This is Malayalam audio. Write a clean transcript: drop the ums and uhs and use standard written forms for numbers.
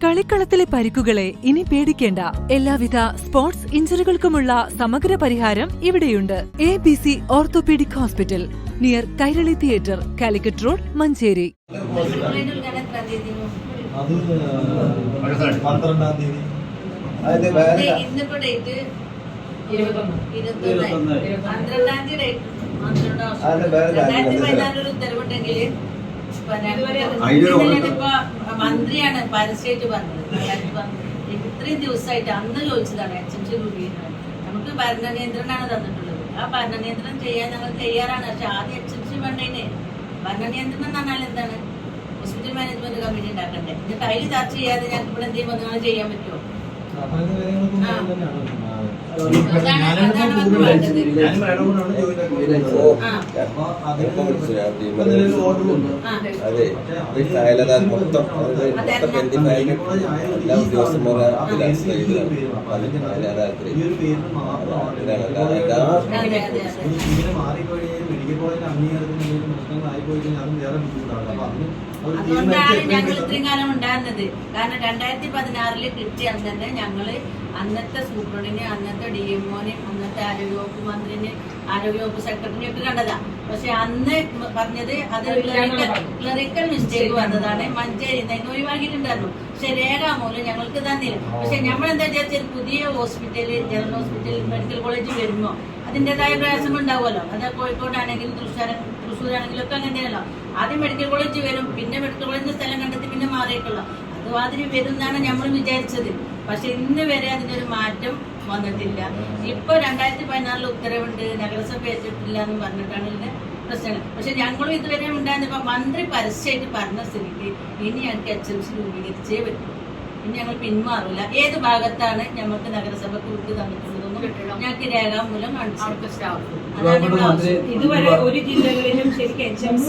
കളിക്കളത്തിലെ പരിക്കുകളെ ഇനി പേടിക്കേണ്ട. എല്ലാവിധ സ്പോർട്സ് ഇഞ്ചുറികൾക്കുമുള്ള സമഗ്ര പരിഹാരം ഇവിടെയുണ്ട്. ABC orthopaedic hospital, near Kairali theatre, Calicut road, Manjeri. മന്ത്രിയാണ് പരസ്യമായിട്ട് പറഞ്ഞത്. ഇത്രയും ദിവസമായിട്ട് അന്ന് ചോദിച്ചതാണ് HMC രൂപീകരണം. നമുക്ക് ഭരണ നിയന്ത്രണമാണ് തന്നിട്ടുള്ളത്. ആ ഭരണ നിയന്ത്രണം ചെയ്യാൻ ഞങ്ങൾ തയ്യാറാണ്. പക്ഷെ ആദ്യം HMC വേണ്ടതിന് ഭരണ നിയന്ത്രണം എന്ന് പറഞ്ഞാൽ എന്താണ്? ഹോസ്പിറ്റൽ മാനേജ്മെന്റ് കമ്മിറ്റി ഉണ്ടാക്കണ്ടേ? എന്നിട്ട് അതിൽ ചർച്ച ചെയ്യാതെ ഞങ്ങൾക്ക് ഇവിടെ എന്തെങ്കിലും നിങ്ങൾ ചെയ്യാൻ പറ്റുമോ? അതുകൊണ്ടാണ് ഞങ്ങൾ ഇത്രയും കാലം ഉണ്ടായിരുന്നത്. കാരണം 2016 കിട്ടിയ തന്നെ ഞങ്ങള് അന്നത്തെ സൂപ്രണ്ടിനെ, അന്നത്തെ DMOനെ, അന്നത്തെ ആരോഗ്യവകുപ്പ് മന്ത്രിനെ, ആരോഗ്യവകുപ്പ് സെക്രട്ടറിനെ ഒക്കെ കണ്ടതാ. പക്ഷെ അന്ന് പറഞ്ഞത് അത് ക്ലറിക്കൽ മിസ്റ്റേക്ക് വന്നതാണ്. മഞ്ചേരി ഒഴിവാക്കിയിട്ടുണ്ടായിരുന്നു. പക്ഷെ രേഖാമൂലം ഞങ്ങൾക്ക് തന്നില്ല. പക്ഷെ നമ്മളെന്താ വിചാരിച്ചാൽ പുതിയ hospital, general hospital, medical college വരുമ്പോ അതിൻ്റെതായ പ്രയാസങ്ങൾ ഉണ്ടാവുമല്ലോ. അത് കോഴിക്കോടാണെങ്കിലും തൃശ്ശൂരാണെങ്കിലും ഒക്കെ അങ്ങനെയല്ലോ. ആദ്യം മെഡിക്കൽ കോളേജ് വരും, പിന്നെ മെഡിക്കൽ കോളേജിന്റെ സ്ഥലം കണ്ടെത്തി പിന്നെ മാറിയിട്ടുള്ള അതുമാതിരി വരും എന്നാണ് നമ്മൾ വിചാരിച്ചത്. പക്ഷെ ഇന്ന് വരെ അതിനൊരു മാറ്റം വന്നിട്ടില്ല. ഇപ്പൊ 2016 ഉത്തരവുണ്ട്, നഗരസഭ ഏറ്റിട്ടില്ല എന്ന് പറഞ്ഞിട്ടാണ് ഇതിന്റെ പ്രശ്നങ്ങൾ. പക്ഷെ ഞങ്ങളും ഇതുവരെ ഉണ്ടായിരുന്നപ്പോ മന്ത്രി പരസ്യമായിട്ട് പറഞ്ഞ സ്ഥിതിക്ക് ഇനി ഞങ്ങൾക്ക് HMC രൂപീകരിച്ചേ പറ്റും. ഇനി ഞങ്ങൾ പിന്മാറില്ല. ഏത് ഭാഗത്താണ് ഞങ്ങൾക്ക് നഗരസഭക്ക് വിട്ട് തന്നിട്ടുള്ളതെന്നും ഞങ്ങൾക്ക് രേഖാമൂലം കാണിച്ചു. ഇതുവരെ ഒരു ജില്ലകളിലും ശരിക്കും HMC